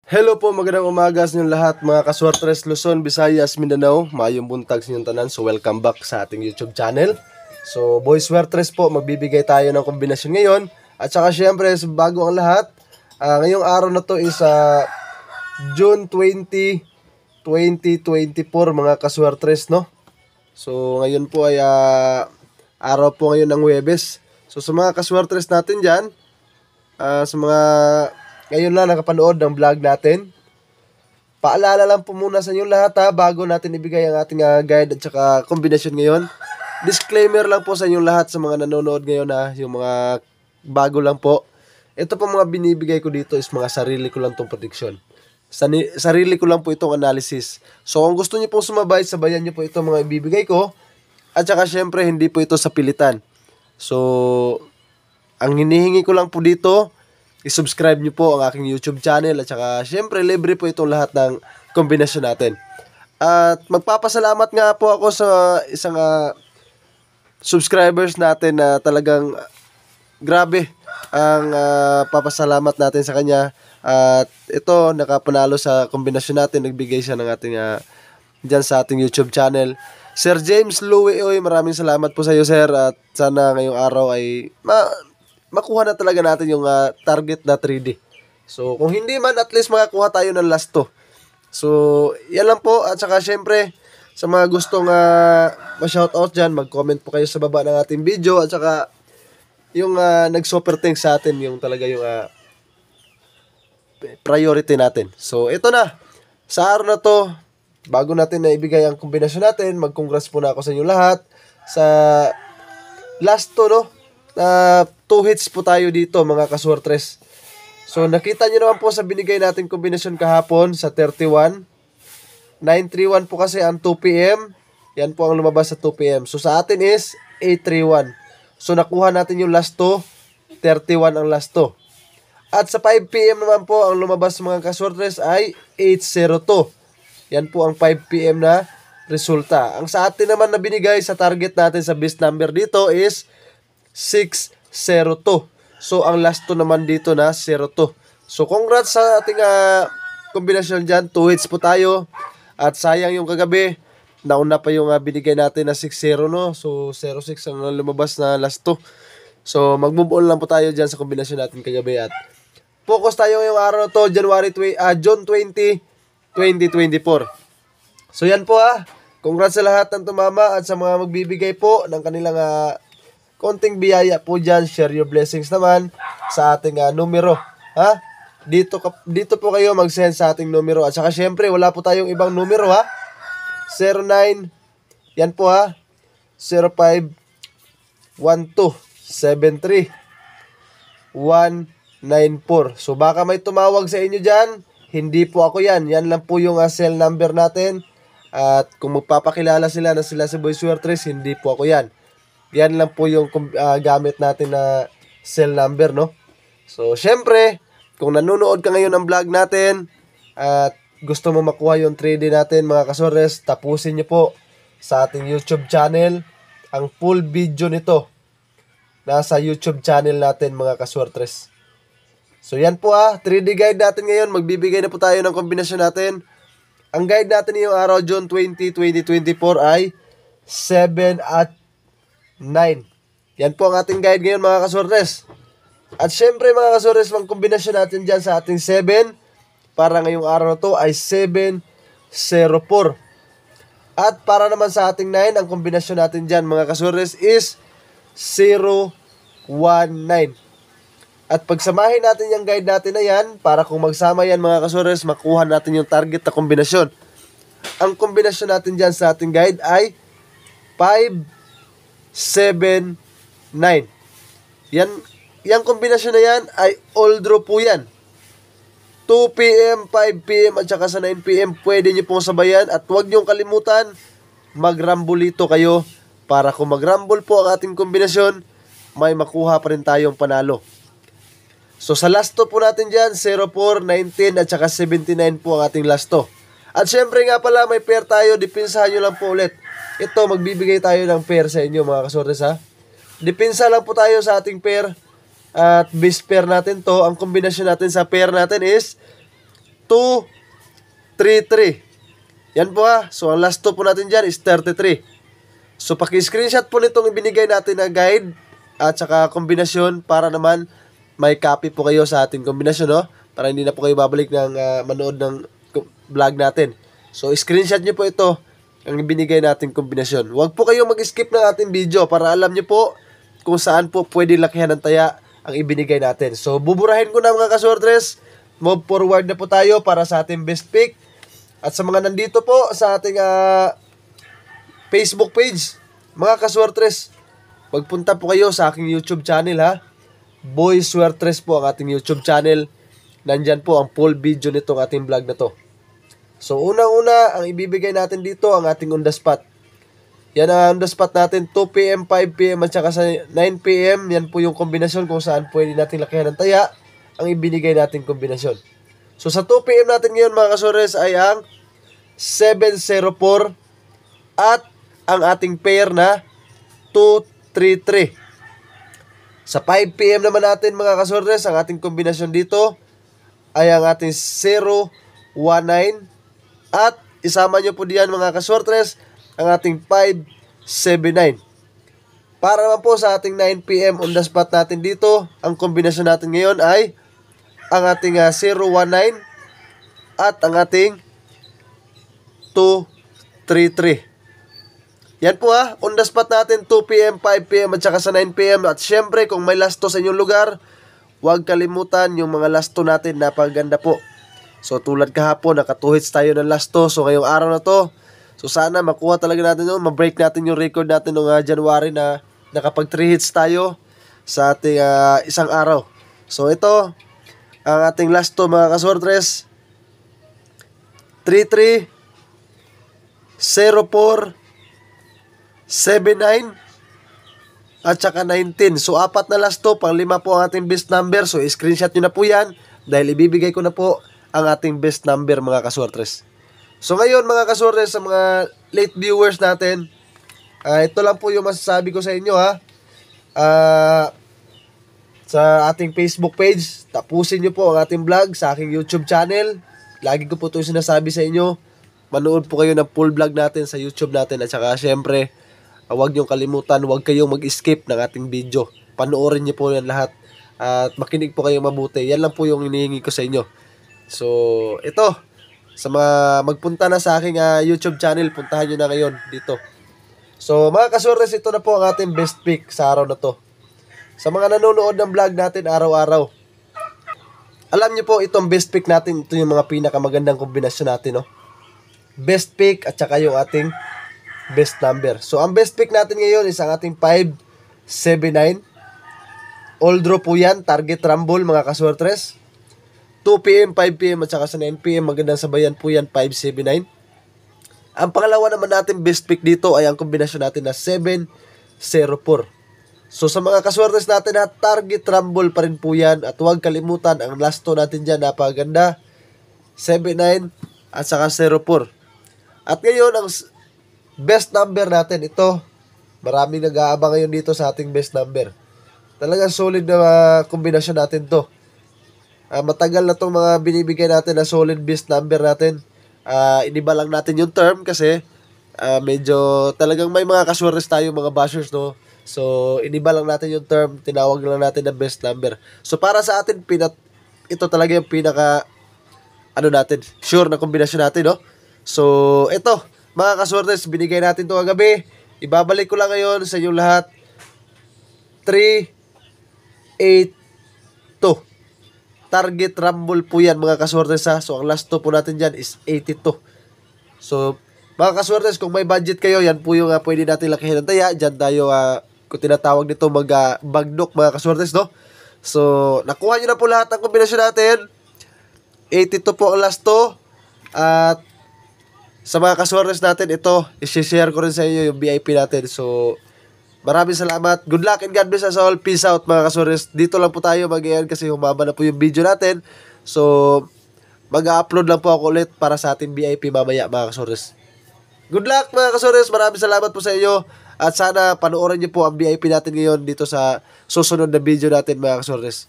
Hello po, magandang umaga sa inyong lahat mga kaswartres Luzon, Visayas, Mindanao. Maayong buntag sa inyong tanan. So welcome back sa ating YouTube channel. So Boy Swertres po, magbibigay tayo ng kombinasyon ngayon. At saka syempre, bago ang lahat, ngayong araw na to is June 20, 2024 mga kaswertres, no? So ngayon po ay araw po ngayon ng Huwebes. So sa mga kaswertres natin dyan, sa mga ngayon lang nakapanood ng vlog natin, paalala lang po muna sa inyo lahat bago natin ibigay ang ating guide at saka kombinasyon ngayon. Disclaimer lang po sa inyong lahat sa mga nanonood ngayon yung mga bago lang po. Ito po mga binibigay ko dito is mga sarili ko lang itong prediction. Sarili ko lang po itong analysis. So kung gusto niyo pong sumabay, sabayan niyo po itong mga ibibigay ko. At saka syempre hindi po ito sa pilitan. So ang hinihingi ko lang po dito, i-subscribe nyo po ang aking YouTube channel at saka syempre libre po itong lahat ng kombinasyon natin. At magpapasalamat nga po ako sa isang subscribers natin na talagang grabe ang papasalamat natin sa kanya. At ito, nakapanalo sa kombinasyon natin, nagbigay siya ng ating dyan sa ating YouTube channel. Sir James Louie, maraming salamat po sa iyo, sir, at sana ngayong araw ay makuha na talaga natin yung target na 3D. So, kung hindi man, at least makakuha tayo ng last 2. So, yan lang po. At saka, syempre, sa mga gustong ma-shoutout dyan, mag-comment po kayo sa baba ng ating video. At saka, yung nag-super thanks sa atin, yung talaga yung priority natin. So, ito na. Sa araw na to, bago natin na ibigay ang kombinasyon natin, mag-congrats po na ako sa inyo lahat. Sa last 2, no? 2 hits po tayo dito mga kaswertres. So nakita nyo naman po sa binigay natin kombinasyon kahapon sa 31. 931 po kasi ang 2 PM. Yan po ang lumabas sa 2 PM. So sa atin is 831. So nakuha natin yung last 2. 31 ang last 2. At sa 5 PM naman po ang lumabas mga kaswertres ay 802. Yan po ang 5 PM na resulta. Ang sa atin naman na binigay sa target natin sa best number dito is 602. So, ang last 2 naman dito na 02. So, congrats sa ating kombinasyon dyan. 2 hits po tayo. At sayang yung kagabi. Nauna pa yung binigay natin na 6-0, no? So, 06 ang lumabas na last 2. So, mag-move on lang po tayo dyan sa kombinasyon natin kagabi. At focus tayo ngayong araw na to, June 20, 2024. So, yan po Congrats sa lahat ng tumama at sa mga magbibigay po ng kanilang konting biyaya po dyan. Share your blessings naman sa ating numero. Dito po kayo mag-send sa ating numero. At saka syempre, wala po tayong ibang numero 09, yan po 05 12 73 194. So baka may tumawag sa inyo dyan. Hindi po ako yan. Yan lang po yung cell number natin. At kung magpapakilala sila na sila si Boy Swertres, hindi po ako yan. Yan lang po yung gamit natin na cell number, no? So, syempre, kung nanonood ka ngayon ng vlog natin at gusto mo makuha yung 3D natin, mga kaswertres, tapusin nyo po sa ating YouTube channel. Ang full video nito nasa YouTube channel natin, mga kaswertres. So, yan po 3D guide natin ngayon. Magbibigay na po tayo ng kombinasyon natin. Ang guide natin ngayong araw, June 20, 2024 ay 7 at 9. Yan po ang ating guide ngayon, mga kaswertres. At syempre, mga kaswertres, ang kombinasyon natin dyan sa ating 7 para ngayong araw na to ay 704. At para naman sa ating 9, ang kombinasyon natin dyan, mga kaswertres, is 019. At pagsamahin natin yung guide natin na yan, para kung magsama yan, mga kaswertres, makuha natin yung target na kombinasyon. Ang kombinasyon natin dyan sa ating guide ay 5-7-9. Yang kombinasyon na yan ay all draw po yan. 2 PM, 5 PM at saka sa 9 PM pwede nyo pong sabayan. At huwag nyong kalimutan, mag-rumble kayo para kung mag-rumble po ang ating kombinasyon, may makuha pa rin tayong panalo. So sa last 2 po natin dyan, 04, 19 at saka 79 po ang ating last 2. At syempre nga pala, may pair tayo, dipinsahan nyo lang po ulit. Ito, magbibigay tayo ng pair sa inyo, mga kaswertres Dipinsa lang po tayo sa ating pair. At base pair natin to. Ang kombinasyon natin sa pair natin is 233. Yan po ha. So ang last 2 po natin dyan is 33. So paki-screenshot po nitong ibinigay natin na guide at saka kombinasyon para naman may copy po kayo sa ating kombinasyon, no? Para hindi na po kayo babalik ng manood ng vlog natin. So screenshot nyo po ito, ang ibinigay nating kombinasyon. Huwag po kayong mag-skip ng ating video para alam nyo po kung saan po pwede lakihan ng taya ang ibinigay natin. So buburahin ko na mga kaswertres. Move forward na po tayo para sa ating best pick. At sa mga nandito po sa ating Facebook page, mga kaswertres, magpunta po kayo sa aking YouTube channel ha. Boy Swertres po ang ating YouTube channel. Nandyan po ang full video nitong ating vlog na to. So unang-una, ang ibibigay natin dito ang ating on the spot. Yan ang on the spot natin, 2 PM, 5 PM at saka sa 9 PM. Yan po yung kombinasyon kung saan pwede natin lakihan ng taya ang ibinigay nating kombinasyon. So sa 2 PM natin ngayon mga kasores ay ang 704 at ang ating pair na 233. Sa 5 PM naman natin mga kasores, ang ating kombinasyon dito ay ang ating 019 at isama nyo po diyan mga kasores ang ating 579. Para naman po sa ating 9 PM on the spot natin dito, ang kombinasyon natin ngayon ay ang ating 019 at ang ating 233. Yan po on the spot natin 2 PM, 5 PM at saka sa 9 PM. At syempre kung may lasto sa inyong lugar, huwag kalimutan yung mga lasto natin, napaganda po. So tulad kahapon, naka 2 hits tayo ng lasto. So ngayong araw na to, so sana makuha talaga natin yun, ma-break natin yung record natin noong January na nakapag 3 hits tayo sa ating isang araw. So ito, ang ating last to mga kaswertres, 33, 04, 79, at saka 19. So apat na last to, pang 5 po ang ating best number. So screenshot nyo na po yan dahil ibibigay ko na po ang ating best number mga kaswertres. So ngayon mga kaswertres, sa mga late viewers natin, ito lang po yung masasabi ko sa inyo ha. Sa ating Facebook page, tapusin nyo po ang ating vlog sa aking YouTube channel. Lagi ko po ito sinasabi sa inyo. Manood po kayo ng full vlog natin sa YouTube natin. At saka syempre, huwag nyo kalimutan, huwag kayong mag-skip ng ating video. Panoorin nyo po yan lahat. At makinig po kayo mabuti. Yan lang po yung hinihingi ko sa inyo. So, ito. Sa mga magpunta na sa aking YouTube channel, puntahan nyo na ngayon dito. So, mga kaswertres, ito na po ang ating best pick sa araw na to. Sa mga nanonood ng vlog natin araw-araw, alam nyo po itong best pick natin, ito yung mga pinakamagandang kombinasyon natin, no? Best pick at saka yung ating best number. So, ang best pick natin ngayon is ang ating 579. All draw po yan, target rumble mga kaswertres. 2 PM, 5 PM at saka sa 9 PM, magandang sabayan po yan, 579. Ang pangalawa naman natin best pick dito ay ang kombinasyon natin na 704. So sa mga kaswertes natin na target rumble pa rin po yan. At huwag kalimutan ang last to natin dyan, napaganda, 79 at saka 04. At ngayon ang best number natin, ito, maraming nag-aabang ngayon dito sa ating best number. Talagang solid na kombinasyon natin to. Matagal na itong mga binibigay natin na solid best number natin. Iniba lang natin yung term kasi medyo talagang may mga kaswertes tayo, mga bashers, no? So, iniba lang natin yung term, tinawag lang natin na best number. So, para sa atin, ito talaga yung pinaka, natin, sure na kombinasyon natin, no? So, ito, mga kaswertes, binigay natin ito kagabi. Ibabalik ko lang ngayon sa inyong lahat. 382. Target rumble po yan, mga kaswertes ha. So, ang last to po natin dyan is 82. So, mga kaswertes, kung may budget kayo, yan po yung pwede natin lakihin ng taya. Dyan tayo, kung tinatawag nito bagdok mga kaswertes, no? So, nakuha nyo na po lahat ng kombinasyon natin. 82 po ang last to. At sa mga kaswertes natin, ito, i-share ko rin sa inyo yung VIP natin. So, maraming salamat. Good luck and God bless us all. Peace out mga kaswertes. Dito lang po tayo mag-iyan kasi humaba na po yung video natin. So, mag-upload lang po ako ulit para sa ating VIP mamaya mga kaswertes. Good luck mga kaswertes. Maraming salamat po sa inyo. At sana panoorin niyo po ang VIP natin ngayon dito sa susunod na video natin mga kaswertes.